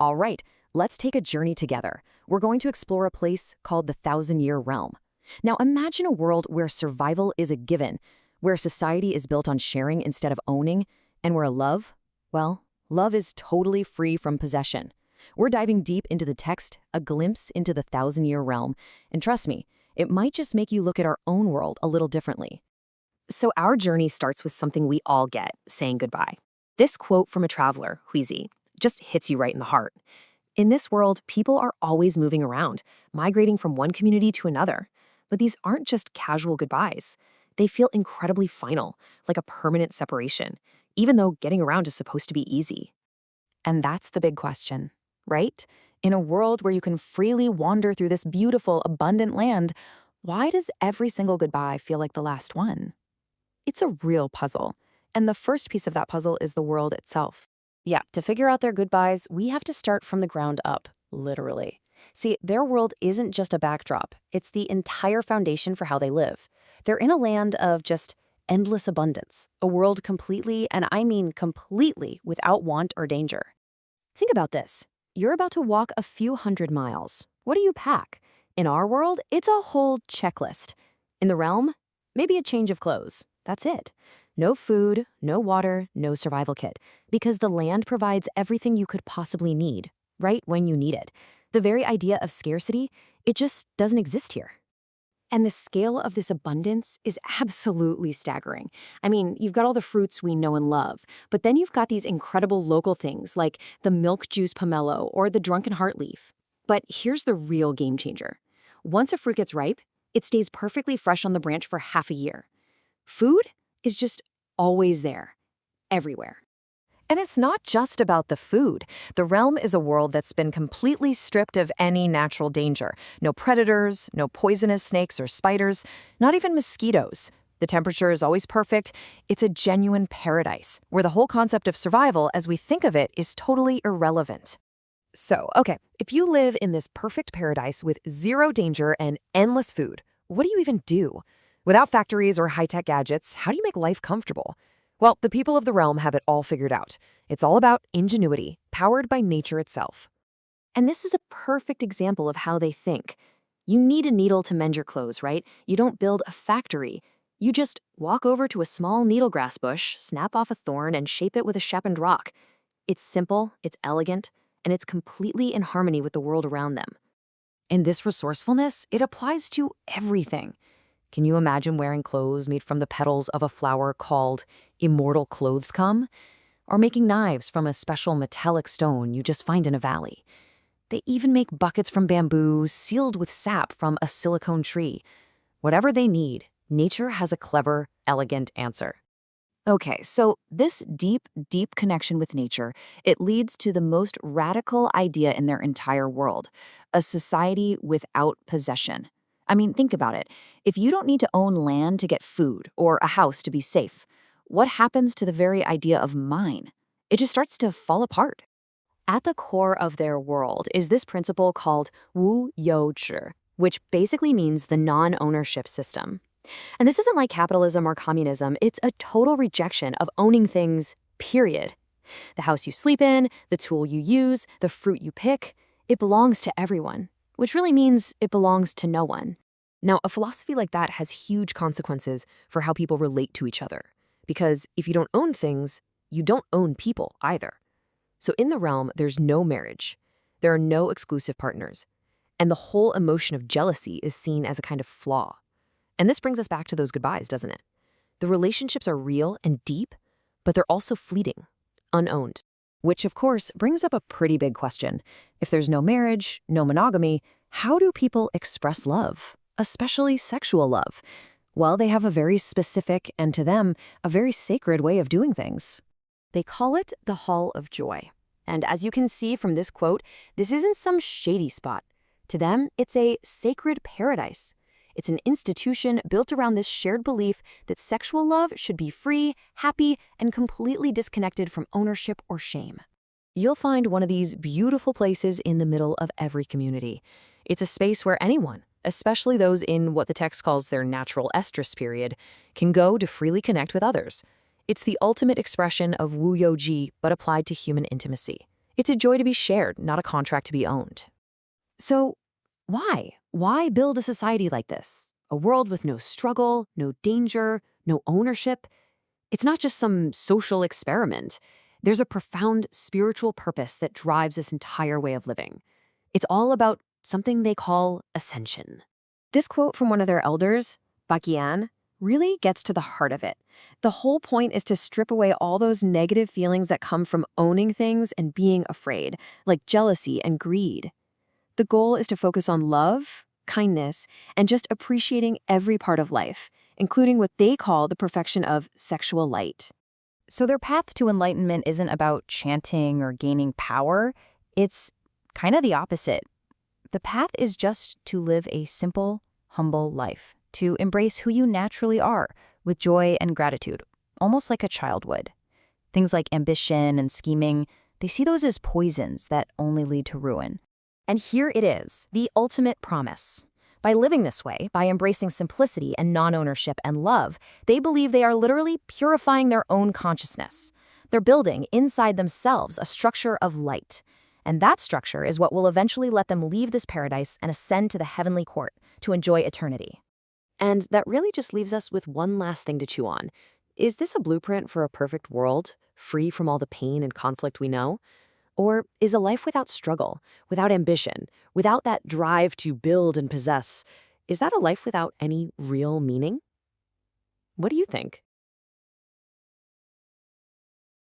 All right, let's take a journey together. We're going to explore a place called the Thousand-Year Realm. Now imagine a world where survival is a given, where society is built on sharing instead of owning, and where love, well, love is totally free from possession. We're diving deep into the text, a glimpse into the Thousand-Year Realm, and trust me, it might just make you look at our own world a little differently. So our journey starts with something we all get, saying goodbye. This quote from a traveler, Huizi, just hits you right in the heart. In this world, people are always moving around, migrating from one community to another. But these aren't just casual goodbyes. They feel incredibly final, like a permanent separation, even though getting around is supposed to be easy. And that's the big question, right? In a world where you can freely wander through this beautiful, abundant land, why does every single goodbye feel like the last one? It's a real puzzle. And the first piece of that puzzle is the world itself. Yeah, to figure out their goodbyes, we have to start from the ground up, literally. See, their world isn't just a backdrop, it's the entire foundation for how they live. They're in a land of just endless abundance, a world completely, and I mean completely, without want or danger. Think about this. You're about to walk a few hundred miles. What do you pack? In our world, it's a whole checklist. In the realm, maybe a change of clothes. That's it. No food, no water, no survival kit, because the land provides everything you could possibly need, right when you need it. The very idea of scarcity, it just doesn't exist here. And the scale of this abundance is absolutely staggering. I mean, you've got all the fruits we know and love, but then you've got these incredible local things like the milk juice pomelo or the drunken heart leaf. But here's the real game changer. Once a fruit gets ripe, it stays perfectly fresh on the branch for half a year. Food is just always there, everywhere. And it's not just about the food. The realm is a world that's been completely stripped of any natural danger. No predators, no poisonous snakes or spiders, not even mosquitoes. The temperature is always perfect. It's a genuine paradise, where the whole concept of survival as we think of it is totally irrelevant. So, okay, if you live in this perfect paradise with zero danger and endless food, what do you even do? Without factories or high-tech gadgets, how do you make life comfortable? Well, the people of the realm have it all figured out. It's all about ingenuity, powered by nature itself. And this is a perfect example of how they think. You need a needle to mend your clothes, right? You don't build a factory. You just walk over to a small needlegrass bush, snap off a thorn, and shape it with a sharpened rock. It's simple, it's elegant, and it's completely in harmony with the world around them. And this resourcefulness, it applies to everything. Can you imagine wearing clothes made from the petals of a flower called immortal clothes come? Or making knives from a special metallic stone you just find in a valley? They even make buckets from bamboo sealed with sap from a silicone tree. Whatever they need, nature has a clever, elegant answer. Okay, so this deep, deep connection with nature, it leads to the most radical idea in their entire world, a society without possession. I mean, think about it. If you don't need to own land to get food or a house to be safe, what happens to the very idea of mine? It just starts to fall apart. At the core of their world is this principle called Wu You Zhi, which basically means the non-ownership system. And this isn't like capitalism or communism. It's a total rejection of owning things, period. The house you sleep in, the tool you use, the fruit you pick, it belongs to everyone, which really means it belongs to no one. Now, a philosophy like that has huge consequences for how people relate to each other. Because if you don't own things, you don't own people either. So in the realm, there's no marriage. There are no exclusive partners. And the whole emotion of jealousy is seen as a kind of flaw. And this brings us back to those goodbyes, doesn't it? The relationships are real and deep, but they're also fleeting, unowned. Which, of course, brings up a pretty big question. If there's no marriage, no monogamy, how do people express love, especially sexual love? Well, they have a very specific, and to them, a very sacred way of doing things. They call it the Hall of Joy. And as you can see from this quote, this isn't some shady spot. To them, it's a sacred paradise. It's an institution built around this shared belief that sexual love should be free, happy, and completely disconnected from ownership or shame. You'll find one of these beautiful places in the middle of every community. It's a space where anyone, especially those in what the text calls their natural estrus period, can go to freely connect with others. It's the ultimate expression of Wu You Zhi, but applied to human intimacy. It's a joy to be shared, not a contract to be owned. So, why? Why build a society like this? A world with no struggle, no danger, no ownership? It's not just some social experiment. There's a profound spiritual purpose that drives this entire way of living. It's all about something they call ascension. This quote from one of their elders, Bakian, really gets to the heart of it. The whole point is to strip away all those negative feelings that come from owning things and being afraid, like jealousy and greed. The goal is to focus on love, kindness, and just appreciating every part of life, including what they call the perfection of sexual light. So their path to enlightenment isn't about chanting or gaining power. It's kind of the opposite. The path is just to live a simple, humble life, to embrace who you naturally are with joy and gratitude, almost like a child would. Things like ambition and scheming, they see those as poisons that only lead to ruin. And here it is, the ultimate promise. By living this way, by embracing simplicity and non-ownership and love, they believe they are literally purifying their own consciousness. They're building inside themselves a structure of light. And that structure is what will eventually let them leave this paradise and ascend to the heavenly court to enjoy eternity. And that really just leaves us with one last thing to chew on. Is this a blueprint for a perfect world, free from all the pain and conflict we know? Or is a life without struggle, without ambition, without that drive to build and possess, is that a life without any real meaning? What do you think?